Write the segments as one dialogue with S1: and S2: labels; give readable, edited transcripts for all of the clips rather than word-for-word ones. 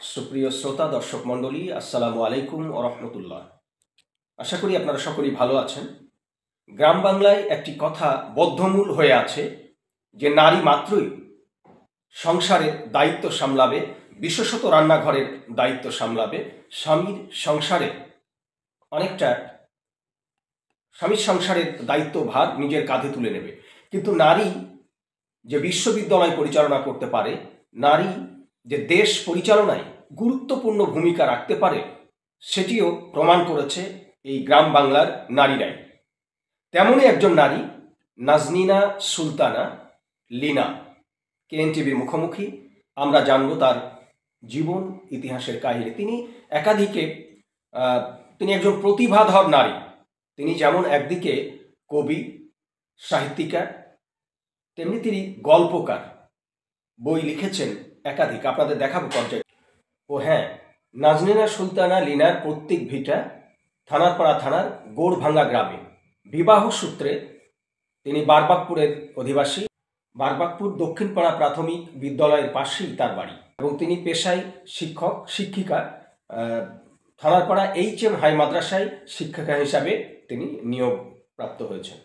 S1: সুপ্রিয় শ্রোতা দর্শক মণ্ডলী, আসসালামু আলাইকুম ওয়া রাহমাতুল্লাহ। আশা করি আপনারা সকলেই ভালো আছেন। গ্রাম বাংলায় একটি কথা বদ্ধমূল হয়ে আছে যে নারী মাত্রই সংসারের দায়িত্ব সামলাবে, বিশেষত রান্নাঘরের দায়িত্ব সামলাবে, স্বামীর সংসারের দায়িত্বভার নিজের কাঁধে তুলে নেবে। কিন্তু নারী যে বিশ্ববিদ্যালয় পরিচালনা করতে পারে, নারী যে দেশ পরিচালনায় গুরুত্বপূর্ণ ভূমিকা রাখতে পারে, সেটিও প্রমাণ করেছে এই গ্রাম বাংলার নারীরাই। তেমনই একজন নারী নাজনীনা সুলতানা লিনা কেএনটিভির মুখোমুখি। আমরা জানব তার জীবন ইতিহাসের কাহিনী। তিনি একজন প্রতিভাধর নারী। তিনি যেমন একদিকে কবি, সাহিত্যিকা, তেমনি তিনি গল্পকার। বই লিখেছেন একাধিক, আপনাদের দেখাবো পর্যায়ে। ও হ্যাঁ, নাজনীনা সুলতানা লিনার পৈতৃক ভিটা থানারপাড়া থানার গোড়ভাঙ্গা গ্রামে। বিবাহ সূত্রে তিনি বারবাকপুরের অধিবাসী। বারবাকপুর দক্ষিণপাড়া প্রাথমিক বিদ্যালয়ের পাশেই তার বাড়ি এবং তিনি পেশায় শিক্ষিকা। থানারপাড়া HM হাই মাদ্রাসায় শিক্ষিকা হিসাবে তিনি নিয়োগ প্রাপ্ত হয়েছেন।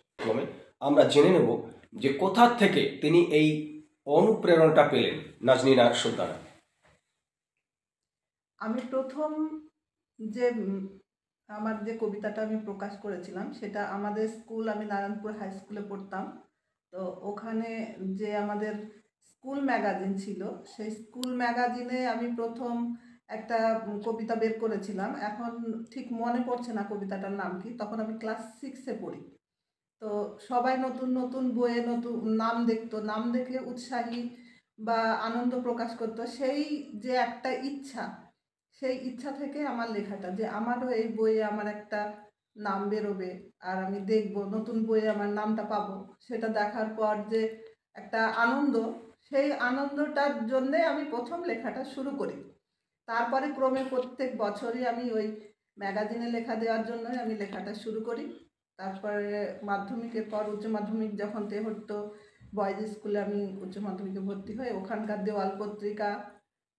S1: আমরা জেনে নেব যে কোথা থেকে তিনি এই অনুপ্রেরণাটা পেলেন নাজনীনা সুলতানা।
S2: আমি প্রথম যে আমার যে কবিতাটা আমি প্রকাশ করেছিলাম সেটা আমাদের স্কুল, আমি নারায়ণপুর হাই স্কুলে পড়তাম। তো ওখানে যে আমাদের স্কুল ম্যাগাজিন ছিল, সেই স্কুল ম্যাগাজিনে আমি প্রথম একটা কবিতা বের করেছিলাম। এখন ঠিক মনে পড়ছে না কবিতাটার নাম কি। তখন আমি ক্লাস 6-এ পড়ি। তো সবাই নতুন নতুন বইয়ে নতুন নাম দেখতো, নাম দেখে উৎসাহী বা আনন্দ প্রকাশ করতো। সেই যে একটা ইচ্ছা, সেই ইচ্ছা থেকে আমার লেখাটা, যে আমারও এই বইয়ে আমার একটা নাম বেরোবে আর আমি দেখব, নতুন বইয়ে আমার নামটা পাবো, সেটা দেখার পর যে একটা আনন্দ, সেই আনন্দটার জন্যে আমি প্রথম লেখাটা শুরু করি। তারপরে ক্রমে প্রত্যেক বছরই আমি ওই ম্যাগাজিনে লেখা দেওয়ার জন্যই আমি লেখাটা শুরু করি। তারপরে মাধ্যমিকের পর উচ্চ মাধ্যমিক যখন হতো, বয়েজ স্কুলে আমি উচ্চ মাধ্যমিকে ভর্তি হয়ে ওখানকার দেওয়াল পত্রিকা,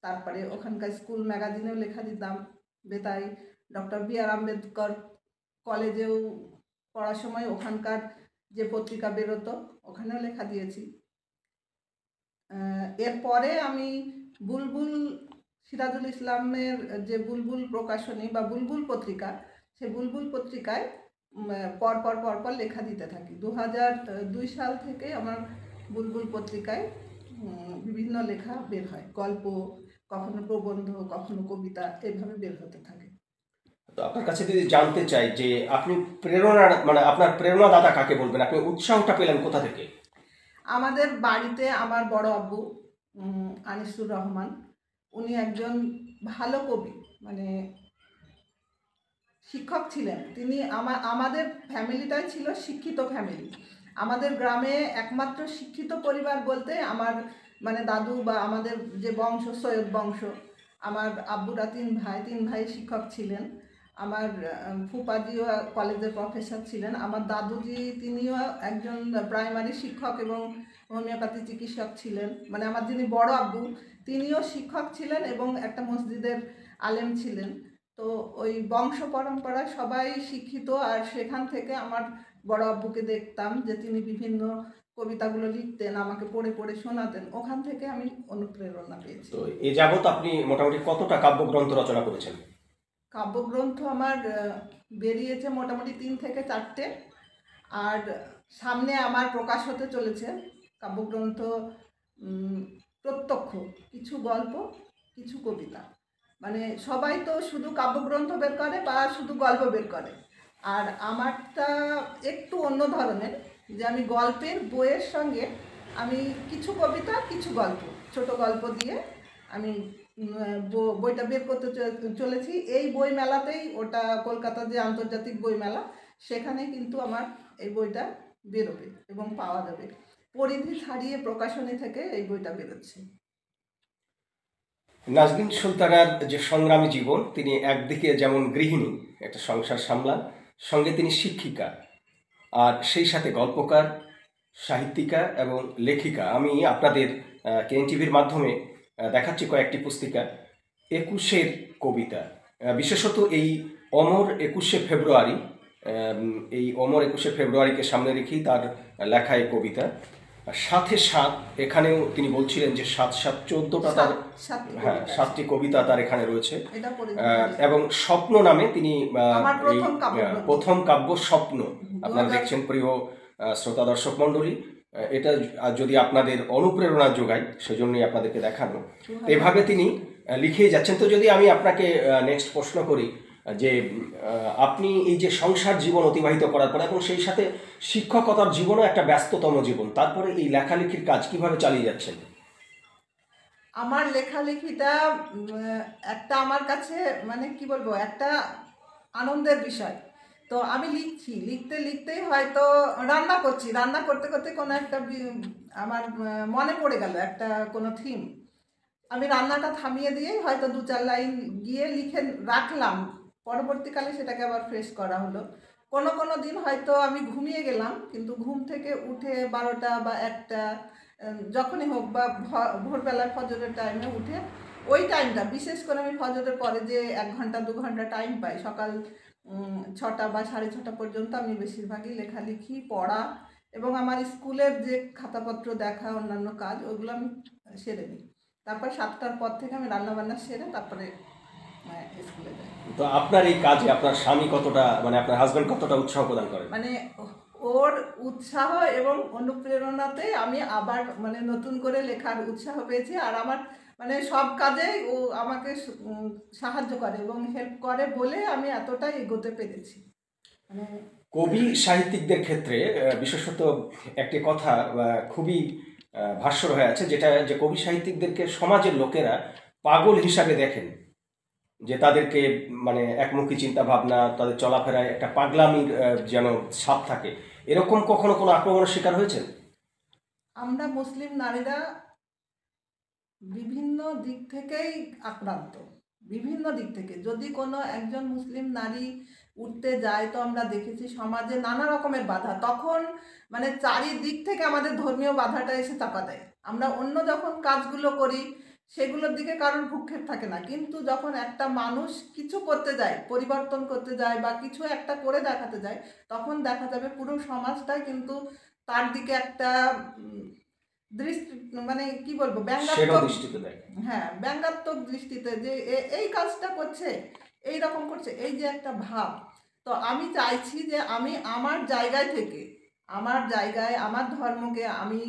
S2: তারপরে ওখানকার স্কুল ম্যাগাজিনেও লেখা দিতাম। বেতাই ডক্টর B.R. আম্বেদকর কলেজেও পড়ার সময় ওখানকার যে পত্রিকা বেরোতো ওখানেও লেখা দিয়েছি। এরপরে আমি বুলবুল সিরাজুল ইসলামের যে বুলবুল প্রকাশনী বা বুলবুল পত্রিকা, সেই বুলবুল পত্রিকায় পরপর লেখা দিতে থাকি। 2002 সাল থেকে আমার বুলবুল পত্রিকায় বিভিন্ন লেখা বের হয়, গল্প, কখনো প্রবন্ধ, কখনো কবিতা, এইভাবে বের হতে থাকে।
S1: তো আপনার কাছে যদি জানতে চাই যে আপনি আপনার প্রেরণাদাতা কাকে বলবেন, আপনি উৎসাহটা পেলেন কোথা থেকে?
S2: আমাদের বাড়িতে আমার বড় আব্বু আনিসুর রহমান, উনি একজন ভালো কবি, মানে শিক্ষক ছিলেন তিনি। আমাদের ফ্যামিলিটাই ছিল শিক্ষিত ফ্যামিলি। আমাদের গ্রামে একমাত্র শিক্ষিত পরিবার বলতে আমার মানে দাদু বা আমাদের যে বংশ, সৈয়দ বংশ। আমার আব্বুরা তিন ভাই শিক্ষক ছিলেন। আমার ফুপাজিও কলেজের প্রফেসর ছিলেন। আমার দাদুজি তিনিও একজন প্রাইমারি শিক্ষক এবং হোমিওপ্যাথি চিকিৎসক ছিলেন। মানে আমার যিনি বড় আব্বু তিনিও শিক্ষক ছিলেন এবং একটা মসজিদের আলেম ছিলেন। তো ওই বংশ পরম্পরায় সবাই শিক্ষিত। আর সেখান থেকে আমার বড় আব্বুকে দেখতাম যে তিনি বিভিন্ন কবিতাগুলো লিখতেন, আমাকে পড়ে পড়ে শোনাতেন। ওখান থেকে আমি অনুপ্রেরণা পেয়েছি।
S1: তো এ যাবৎ আপনি মোটামুটি কতটা কাব্যগ্রন্থ রচনা করেছেন?
S2: কাব্যগ্রন্থ আমার বেরিয়েছে মোটামুটি 3 থেকে 4টে। আর সামনে আমার প্রকাশ হতে চলেছে কাব্যগ্রন্থ, প্রত্যক্ষ কিছু গল্প, কিছু কবিতা। মানে সবাই তো শুধু কাব্যগ্রন্থ বের করে বা শুধু গল্প বের করে, আর আমারটা একটু অন্য ধরনের, যে আমি গল্পের বইয়ের সঙ্গে আমি কিছু কবিতা, কিছু গল্প, ছোট গল্প দিয়ে আমি বইটা বের করতে চলেছি। এই বই মেলাতেই, ওটা কলকাতা যে আন্তর্জাতিক বই মেলা, সেখানে কিন্তু আমার এই বইটা বেরোবে এবং পাওয়া যাবে। পরিধি ছাড়িয়ে প্রকাশনী থেকে এই বইটা বেরোচ্ছে।
S1: নাজনীন সুলতানার যে সংগ্রামী জীবন, তিনি একদিকে যেমন গৃহিণী, একটা সংসার সামলান, সঙ্গে তিনি শিক্ষিকা, আর সেই সাথে গল্পকার, সাহিত্যিকা এবং লেখিকা। আমি আপনাদের কেএনটিভির মাধ্যমে দেখাচ্ছি কয়েকটি পুস্তিকা। একুশের কবিতা, বিশেষত এই অমর 21শে ফেব্রুয়ারি, এই অমর 21শে ফেব্রুয়ারিকে সামনে রেখেই তার লেখা এই কবিতা। সাথে সাত, এখানেও তিনি বলছিলেন যে 7-7-14টা তার, হ্যাঁ, 7টি কবিতা তার এখানে রয়েছে। এবং স্বপ্ন নামে তিনি এই প্রথম কাব্য স্বপ্ন, আপনারা দেখছেন প্রিয় শ্রোতা দর্শক মণ্ডলী, এটা যদি আপনাদের অনুপ্রেরণা যোগায় সেজন্যই আপনাদেরকে দেখানো। এভাবে তিনি লিখেই যাচ্ছেন। তো যদি আমি আপনাকে নেক্সট প্রশ্ন করি যে আপনি এই যে সংসার জীবন অতিবাহিত করার পর এবং সেই সাথে শিক্ষকতার জীবনও একটা ব্যস্ততম জীবন, তারপরে এই লেখালেখির কাজ কিভাবে চালিয়ে যাচ্ছেন?
S2: আমার লেখালেখিটা একটা আমার কাছে মানে কি বলবো, একটা আনন্দের বিষয়। তো আমি লিখছি, লিখতে লিখতেই হয়তো রান্না করছি, রান্না করতে করতে কোনো একটা আমার মনে পড়ে গেল একটা কোনো থিম, আমি রান্নাটা থামিয়ে দিয়েই হয়তো 2-4 লাইন গিয়ে লিখে রাখলাম, পরবর্তীকালে সেটাকে আবার ফ্রেশ করা হলো। কোনো কোনো দিন হয়তো আমি ঘুমিয়ে গেলাম, কিন্তু ঘুম থেকে উঠে 12টা বা 1টা যখনই হোক, বা ভোরবেলায় ফজরের টাইমে উঠে ওই টাইমটা, বিশেষ করে আমি ফজরের পরে যে 1 ঘন্টা 2 ঘন্টা টাইম পাই, সকাল 6টা বা 6:30 পর্যন্ত আমি বেশিরভাগই লেখালেখি, পড়া এবং আমার স্কুলের যে খাতাপত্র দেখা, অন্যান্য কাজ, ওগুলো আমি সেরে নিই। তারপর 7টার পর থেকে আমি রান্নাবান্না সেরে তারপরে স্কুলে যাই।
S1: তো আপনার এই কাজে আপনার স্বামী কতটা, মানে আপনার হাজবেন্ড কতটা উৎসাহ প্রদান করেন?
S2: মানে ওর উৎসাহ এবং অনুপ্রেরণাতে আমি আবার মানে নতুন করে লেখার উৎসাহ পেয়েছি। আর আমার মানে সব কাজেই ও আমাকে সাহায্য করে এবং হেল্প করে বলে আমি এতটাই এগোতে পেরেছি। মানে
S1: কবি সাহিত্যিকদের ক্ষেত্রে বিশেষত একটি কথা খুবই ভাস্বর হয়ে আছে, যেটা যে কবি সাহিত্যিকদেরকে সমাজের লোকেরা পাগল হিসাবে দেখেন, যে তাদেরকে মানে একমুখী চিন্তা ভাবনা, তাদের চলাফেরায় একটা পাগলামির যেন ছাপ থাকে। এরকম কখনো কোনো আক্রমণের শিকার হয়েছেন?
S2: আমরা মুসলিম নারীরা বিভিন্ন দিক থেকেই আক্রান্ত, বিভিন্ন দিক থেকে। যদি কোনো একজন মুসলিম নারী উঠতে যায়, তো আমরা দেখেছি সমাজে নানা রকমের বাধা, তখন মানে চারিদিক থেকে আমাদের ধর্মীয় বাধাটা এসে চাপা দেয়। আমরা অন্য যখন কাজগুলো করি সেগুলোর দিকে কারোর ভ্রুক্ষেপ থাকে না, কিন্তু যখন একটা মানুষ কিছু করতে যায়, পরিবর্তন করতে যায় বা কিছু একটা করে দেখাতে যায়, তখন দেখা যাবে পুরো সমাজটাই কিন্তু তার দিকে একটা দৃষ্টি, মানে কি বলবো, ব্যঙ্গাত্মক দৃষ্টিতে দেয়। হ্যাঁ, ব্যঙ্গাত্মক দৃষ্টিতে, যে এই কাজটা করছে, এই রকম করছে, এই যে একটা ভাব। তো আমি চাইছি যে আমি আমার জায়গায় থেকে, আমার জায়গায় আমার ধর্মকে আমি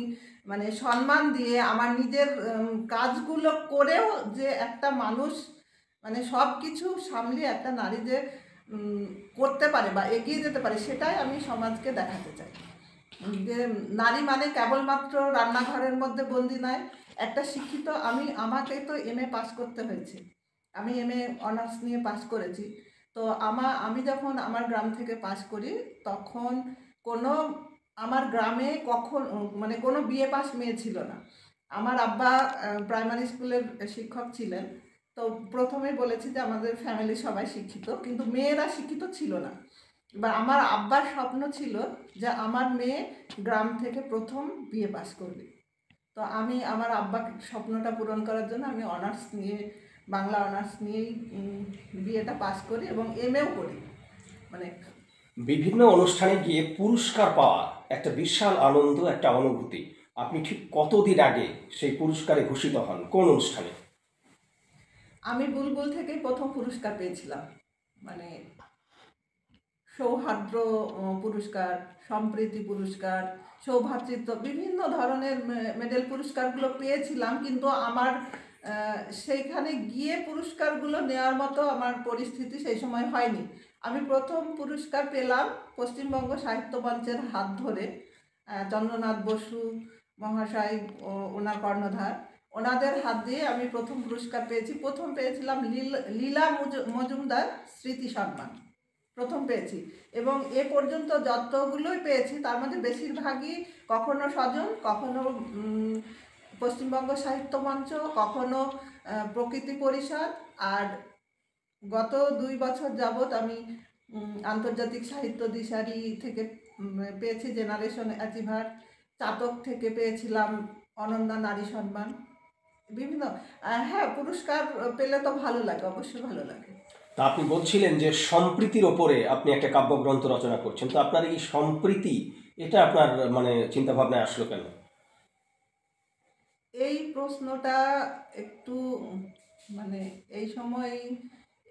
S2: মানে সম্মান দিয়ে আমার নিজের কাজগুলো করেও যে একটা মানুষ মানে সব কিছু সামলিয়ে একটা নারী যে করতে পারে বা এগিয়ে যেতে পারে, সেটাই আমি সমাজকে দেখাতে চাই। যে নারী মানে কেবলমাত্র রান্নাঘরের মধ্যে বন্দি নয়, একটা শিক্ষিত, আমাকে তো MA পাস করতে হয়েছে, আমি MA অনার্স নিয়ে পাস করেছি। তো আমি যখন আমার গ্রাম থেকে পাস করি, তখন কোনো আমার গ্রামে মানে কোনো BA পাস মেয়ে ছিল না। আমার আব্বা প্রাইমারি স্কুলের শিক্ষক ছিলেন। তো প্রথমেই বলেছি যে আমাদের ফ্যামিলি সবাই শিক্ষিত, কিন্তু মেয়েরা শিক্ষিত ছিল না। বা আমার আব্বার স্বপ্ন ছিল যে আমার মেয়ে গ্রাম থেকে প্রথম BA পাস করবে। তো আমি আমার আব্বার স্বপ্নটা পূরণ করার জন্য আমি অনার্স নিয়ে, বাংলা অনার্স নিয়েই বিএটা পাস করি এবং MAও করি। মানে
S1: বিভিন্ন অনুষ্ঠানে গিয়ে পুরস্কার পাওয়া একটা বিশাল আনন্দ, একটা অনুভূতি। আপনি ঠিক কতদিন আগে সেই পুরস্কারে ভূষিত হন, কোন অনুষ্ঠানে?
S2: আমি বুলবুল থেকেই প্রথম পুরস্কার পেয়েছিলাম, মানে সৌহার্দ্য পুরস্কার, সম্প্রীতি পুরস্কার, সৌভ্রাতৃত্ব, বিভিন্ন ধরনের মেডেল পুরস্কারগুলো পেয়েছিলাম। কিন্তু আমার সেইখানে গিয়ে পুরস্কারগুলো নেওয়ার মতো আমার পরিস্থিতি সেই সময় হয়নি। আমি প্রথম পুরস্কার পেলাম পশ্চিমবঙ্গ সাহিত্য মঞ্চের হাত ধরে, চন্দ্রনাথ বসু মহাশয় ও ওনার কর্ণধার, ওনাদের হাত দিয়ে আমি প্রথম পুরস্কার পেয়েছি। প্রথম পেয়েছিলাম লীলা মজুমদার স্মৃতি সম্মান, প্রথম পেয়েছি। এবং এ পর্যন্ত যতগুলোই পেয়েছি তার মধ্যে বেশিরভাগই কখনো স্বজন, কখনো পশ্চিমবঙ্গ সাহিত্য মঞ্চ, কখনো প্রকৃতি পরিষদ, আর গত 2 বছর যাবৎ আমি আন্তর্জাতিক সাহিত্য দিশারি থেকে পেয়েছি জেনারেশন অ্যাচিভার, চাতক থেকে পেয়েছিলাম অনন্যা নারী সম্মান। বিভিন্ন হ্যাঁ, পুরস্কার পেলে তো ভালো লাগে, অবশ্যই ভালো লাগে।
S1: তা আপনি বলছিলেন যে সম্প্রীতির ওপরে আপনি একটা কাব্যগ্রন্থ রচনা করছেন, তো আপনার এই সম্প্রীতি এটা আপনার মানে চিন্তা ভাবনায় আসলো কেন?
S2: এই প্রশ্নটা একটু মানে এই সময়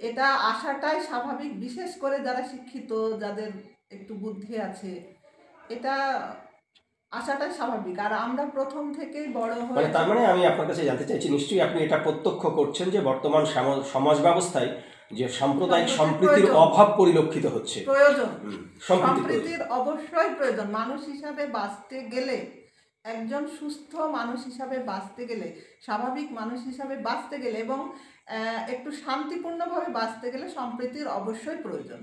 S2: এটা আসাটাই স্বাভাবিক, বিশেষ করে যারা শিক্ষিত, যাদের একটু বুদ্ধি আছে, এটা আসাটাই স্বাভাবিক। আর আমরা প্রথম থেকেই বড়
S1: মানে তার
S2: হয়েছি।
S1: মানে আমি আপনার কাছে জানতে চাইছি, নিশ্চয়ই আপনি এটা প্রত্যক্ষ করছেন যে বর্তমান সমাজ ব্যবস্থায় যে সাম্প্রদায়িক সম্প্রীতির অভাব পরিলক্ষিত হচ্ছে।
S2: প্রয়োজন,
S1: সম্প্রীতির
S2: সম্প্রীতির অবশ্যই প্রয়োজন। মানুষ হিসাবে বাঁচতে গেলে, একজন সুস্থ মানুষ হিসাবে বাঁচতে গেলে, স্বাভাবিক মানুষ হিসাবে বাঁচতে গেলে এবং একটু শান্তিপূর্ণভাবে বাঁচতে গেলে সম্প্রীতির অবশ্যই প্রয়োজন,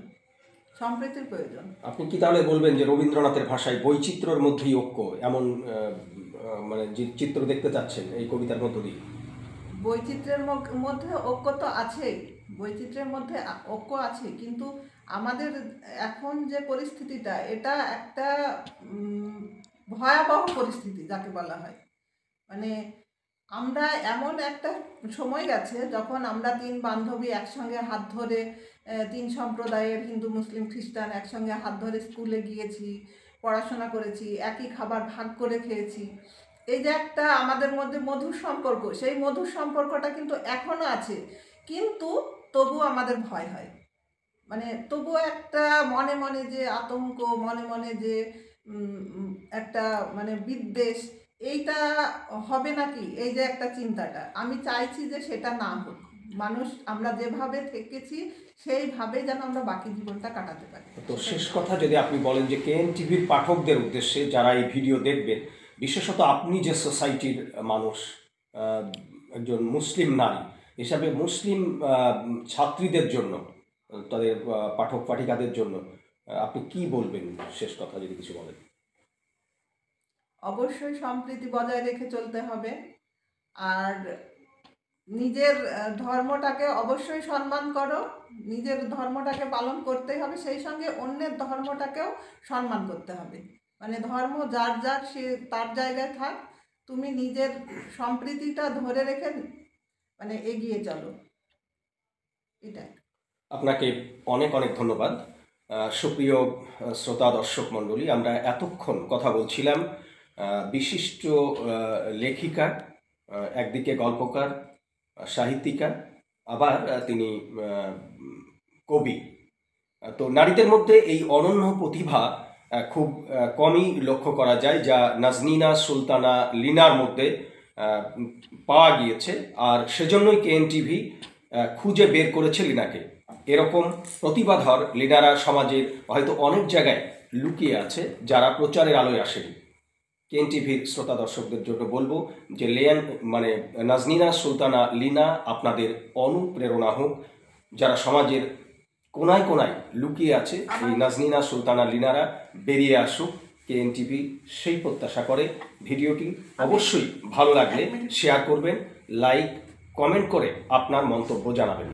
S2: সম্প্রীতির প্রয়োজন।
S1: আপনি কি তাহলে বলবেন যে রবীন্দ্রনাথের ভাষায় বৈচিত্র্যের মধ্যেই ঐক্য, এমন মানে যে চিত্র দেখতে চাচ্ছেন এই কবিতার মধ্য দিয়ে?
S2: বৈচিত্র্যের মধ্যে ঐক্য তো আছেই, বৈচিত্র্যের মধ্যে ঐক্য আছে, কিন্তু আমাদের এখন যে পরিস্থিতিটা, এটা একটা ভয়াবহ পরিস্থিতি যাকে বলা হয়। মানে আমরা এমন একটা সময় গেছে যখন আমরা তিন বান্ধবী একসঙ্গে হাত ধরে, তিন সম্প্রদায়ের হিন্দু মুসলিম খ্রিস্টান একসঙ্গে হাত ধরে স্কুলে গিয়েছি, পড়াশোনা করেছি, একই খাবার ভাগ করে খেয়েছি। এই যে একটা আমাদের মধ্যে মধুর সম্পর্ক, সেই মধুর সম্পর্কটা কিন্তু এখনও আছে, কিন্তু তবু আমাদের ভয় হয়। মানে তবুও একটা মনে মনে যে আতঙ্ক, মনে মনে যে একটা মানে বিদ্বেষ, এইটা হবে নাকি, এই যে একটা চিন্তাটা, আমি চাইছি যে সেটা না হোক। মানুষ আমরা যেভাবে থেকেছি সেইভাবে যেন আমরা বাকি জীবনটা কাটাতে পারি।
S1: তো শেষ কথা যদি আপনি বলেন যে কেএন টিভির পাঠকদের উদ্দেশ্যে যারা এই ভিডিও দেখবেন, বিশেষত আপনি যে সোসাইটির মানুষ, একজন মুসলিম নারী হিসাবে, মুসলিম ছাত্রীদের জন্য, তাদের পাঠক পাঠিকাদের জন্য আপনি কি বলবেন? শেষ কথা যদি কিছু বলেন।
S2: অবশ্যই সম্প্রীতি বজায় রেখে চলতে হবে, আর নিজের ধর্মটাকে অবশ্যই সম্মান করো, নিজের ধর্মটাকে পালন করতেই হবে, সেই সঙ্গে অন্যের ধর্মটাকেও সম্মান করতে হবে। মানে ধর্ম যার যার, সে তার জায়গায় থাক, তুমি নিজের সম্প্রীতিটা ধরে রেখে মানে এগিয়ে চলো, এটাই।
S1: আপনাকে অনেক অনেক ধন্যবাদ। সুপ্রিয় শ্রোতা দর্শক মণ্ডলী, আমরা এতক্ষণ কথা বলছিলাম বিশিষ্ট লেখিকা, একদিকে গল্পকার, সাহিত্যিকা, আবার তিনি কবি। তো নারীদের মধ্যে এই অনন্য প্রতিভা খুব কমই লক্ষ্য করা যায়, যা নাজনীনা সুলতানা লিনার মধ্যে পাওয়া গিয়েছে। আর সেজন্যই কেএন টিভি খুঁজে বের করেছে লিনাকে। এরকম প্রতিভাধর লিনারা সমাজের হয়তো অনেক জায়গায় লুকিয়ে আছে, যারা প্রচারের আলোয় আসেনি। কেএন টিভির শ্রোতা দর্শকদের জন্য বলবো যে নাজনীনা সুলতানা লিনা আপনাদের অনুপ্রেরণা হোক। যারা সমাজের কোনায় কোনায় লুকিয়ে আছে, এই নাজনীনা সুলতানা লিনারা বেরিয়ে আসুক। কেএন টিভি সেই প্রত্যাশা করে। ভিডিওটি অবশ্যই ভালো লাগলে শেয়ার করবেন, লাইক কমেন্ট করে আপনার মন্তব্য জানাবেন।